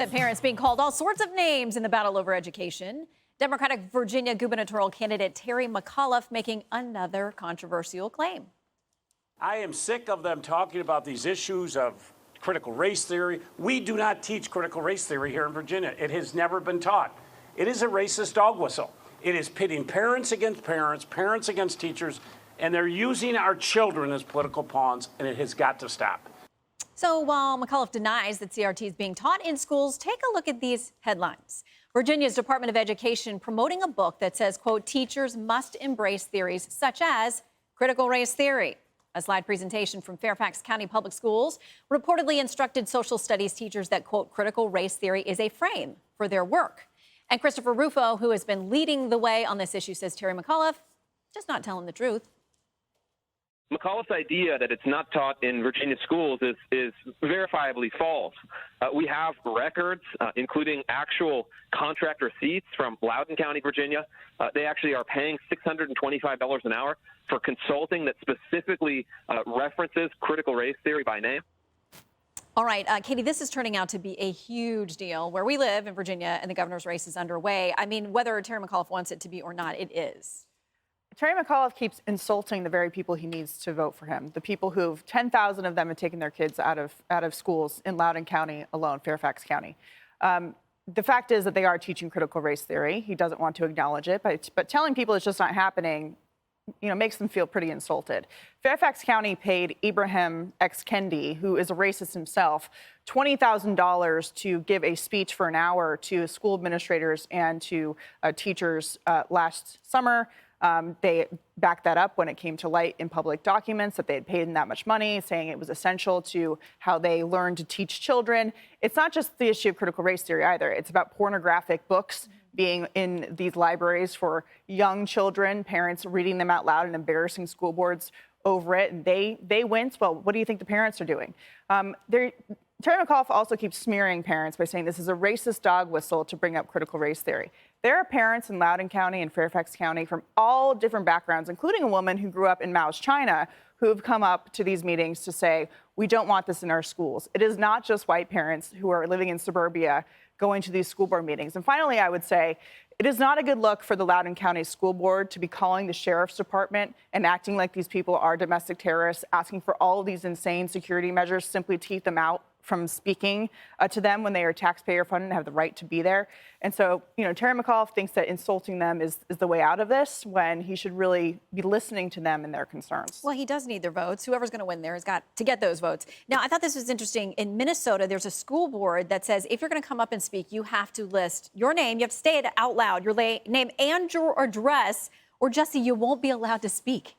Parents being called all sorts of names in the battle over education. Democratic Virginia gubernatorial candidate Terry McAuliffe making another controversial claim. I am sick of them talking about these issues of critical race theory. We do not teach critical race theory here in Virginia. It has never been taught. It is a racist dog whistle. It is pitting parents against parents, parents against teachers, and they're using our children as political pawns, and it has got to stop. So while McAuliffe denies that CRT is being taught in schools, take a look at these headlines. Virginia's Department of Education promoting a book that says, quote, teachers must embrace theories such as critical race theory. A slide presentation from Fairfax County Public Schools reportedly instructed social studies teachers that, quote, critical race theory is a frame for their work. And Christopher Rufo, who has been leading the way on this issue, says Terry McAuliffe just not telling the truth. McAuliffe's idea that it's not taught in Virginia schools is verifiably false. We have records, including actual contract receipts from Loudoun County, Virginia. They actually are paying $625 an hour for consulting that specifically references critical race theory by name. All right, Katie, this is turning out to be a huge deal where we live in Virginia and the governor's race is underway. I mean, whether Terry McAuliffe wants it to be or not, it is. Terry McAuliffe keeps insulting the very people he needs to vote for him. The people who 10,000 of them have taken their kids out of schools in Loudoun County alone, Fairfax County. The fact is that they are teaching critical race theory. He doesn't want to acknowledge it, but telling people it's just not happening, makes them feel pretty insulted. Fairfax County paid Ibrahim X. Kendi, who is a racist himself, $20,000 to give a speech for an hour to school administrators and to teachers last summer. They backed that up when it came to light in public documents that they had paid him that much money, saying it was essential to how they learn to teach children. It's not just the issue of critical race theory either. It's about pornographic books being in these libraries for young children, parents reading them out loud and embarrassing school boards over it. And they wince. Well, what do you think the parents are doing? Terry McAuliffe also keeps smearing parents by saying this is a racist dog whistle to bring up critical race theory. There are parents in Loudoun County and Fairfax County from all different backgrounds, including a woman who grew up in Mao's China, who have come up to these meetings to say, we don't want this in our schools. It is not just white parents who are living in suburbia going to these school board meetings. And finally, I would say, it is not a good look for the Loudoun County School Board to be calling the sheriff's department and acting like these people are domestic terrorists, asking for all of these insane security measures simply to keep them out from speaking to them when they are taxpayer funded and have the right to be there. And so, Terry McAuliffe thinks that insulting them is the way out of this when he should really be listening to them and their concerns. Well, he does need their votes. Whoever's going to win there has got to get those votes. Now, I thought this was interesting. In Minnesota, there's a school board that says if you're going to come up and speak, you have to list your name. You have to say it out loud, your name and your address, or Jesse, you won't be allowed to speak.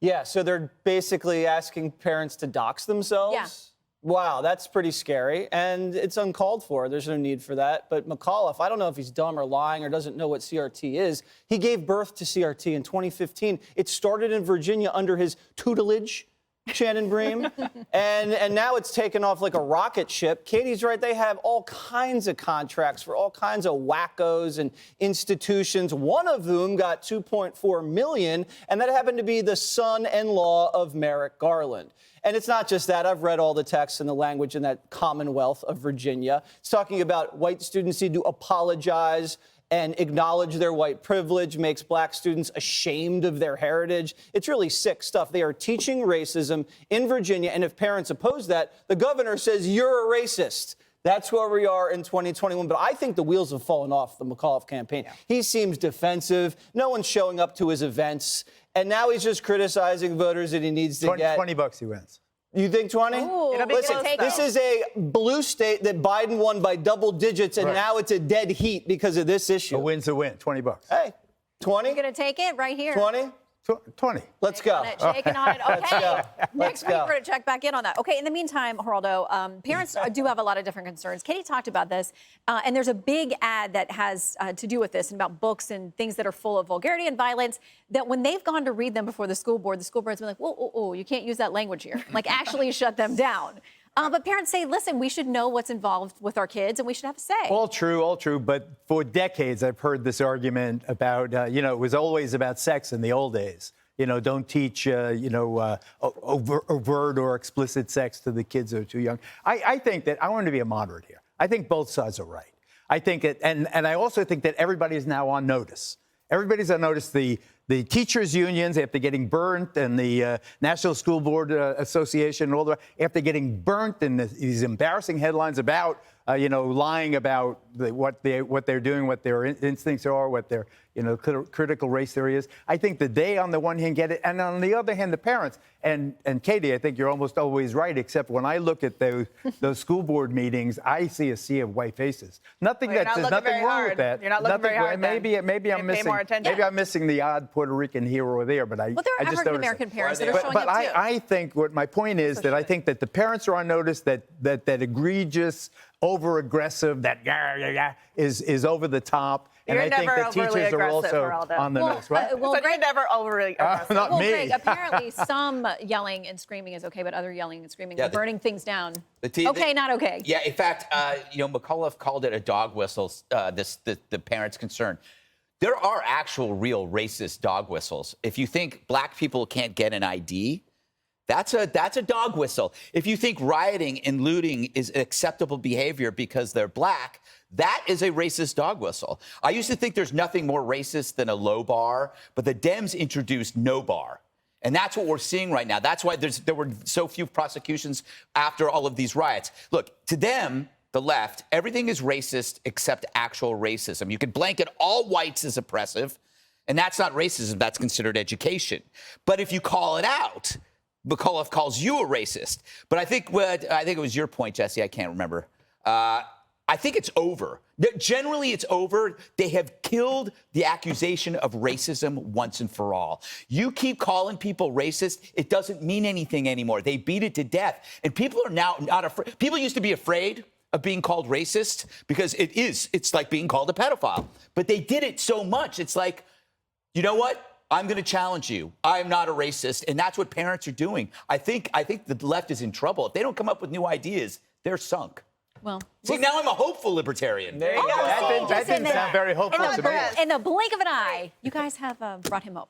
Yeah, so they're basically asking parents to dox themselves. Yeah. Wow, that's pretty scary, and it's uncalled for. There's no need for that. But McAuliffe, I don't know if he's dumb or lying or doesn't know what CRT is. He gave birth to CRT in 2015. It started in Virginia under his tutelage, Shannon Bream, and now it's taken off like a rocket ship. Katie's right. They have all kinds of contracts for all kinds of wackos and institutions, one of whom got $2.4 million, and that happened to be the son-in-law of Merrick Garland. And it's not just that. I've read all the texts and the language in that Commonwealth of Virginia. It's talking about white students need to apologize and acknowledge their white privilege, makes black students ashamed of their heritage. It's really sick stuff. They are teaching racism in Virginia, and if parents oppose that, the governor says, you're a racist. That's where we are in 2021. But I think the wheels have fallen off the McAuliffe campaign. Yeah. He seems defensive. No one's showing up to his events. And now he's just criticizing voters that he needs to get. $20 he wins. You think 20? Ooh, listen, this is a blue state that Biden won by double digits, and now it's a dead heat because of this issue. A win's a win. $20. Hey, 20? You're going to take it right here. 20? 20. Let's go. Shaking on it. Okay. Next week, we're going to check back in on that. Okay, in the meantime, Geraldo, parents do have a lot of different concerns. Katie talked about this, and there's a big ad that has to do with this and about books and things that are full of vulgarity and violence, that when they've gone to read them before the school board's been like, whoa, you can't use that language here. Like, actually shut them down. But parents say, listen, we should know what's involved with our kids and we should have a say. All true. But for decades, I've heard this argument about, it was always about sex in the old days. Don't teach, overt or explicit sex to the kids who are too young. I think that I want to be a moderate here. I think both sides are right. I think and I also think that everybody is now on notice. Everybody's on notice. The teachers' unions, after getting burnt, and the National School Board Association, and all after getting burnt in these embarrassing headlines about lying about what they're doing, what their instincts are, what their critical race theory is. I think that they, on the one hand, get it, and on the other hand, the parents. And Katie, I think you're almost always right, except when I look at those school board meetings, I see a sea of white faces. Nothing Well, that there's nothing wrong with that. You're not looking very hard. Maybe I'm missing. More attention. Maybe I'm missing the odd Puerto Rican here or there, but Well, there are I just African American parents that are showing but up too. I think what my point is that I think that the parents are on notice that egregious, over-aggressive, that is over the top. And You're I think never that overly teachers are aggressive, also Geraldo. on the nose, right? well, But you're Greg, never overly aggressive. Not me. Greg, apparently some yelling and screaming is okay, but other yelling and screaming, burning things down, not okay. Yeah, in fact, McAuliffe called it a dog whistle, the parents' concern. There are actual real racist dog whistles. If you think black people can't get an ID, that's a dog whistle. If you think rioting and looting is acceptable behavior because they're black, that is a racist dog whistle. I used to think there's nothing more racist than a low bar, but the Dems introduced no bar. And that's what we're seeing right now. That's why there were so few prosecutions after all of these riots. Look, to them, the left, everything is racist except actual racism. You can blanket all whites as oppressive, and that's not racism. That's considered education. But if you call it out, McAuliffe calls you a racist. But I think it was your point, Jesse. I can't remember. I think it's over. Generally, it's over. They have killed the accusation of racism once and for all. You keep calling people racist, it doesn't mean anything anymore. They beat it to death. And people are now not afraid. People used to be afraid of being called racist because it's like being called a pedophile. But they did it so much. It's like, you know what? I'm going to challenge you. I'm not a racist. And that's what parents are doing. I think the left is in trouble. If they don't come up with new ideas, they're sunk. Well, See, now I'm a hopeful libertarian. There you go. That didn't sound very hopeful to me. in the blink of an eye, you guys have brought him up.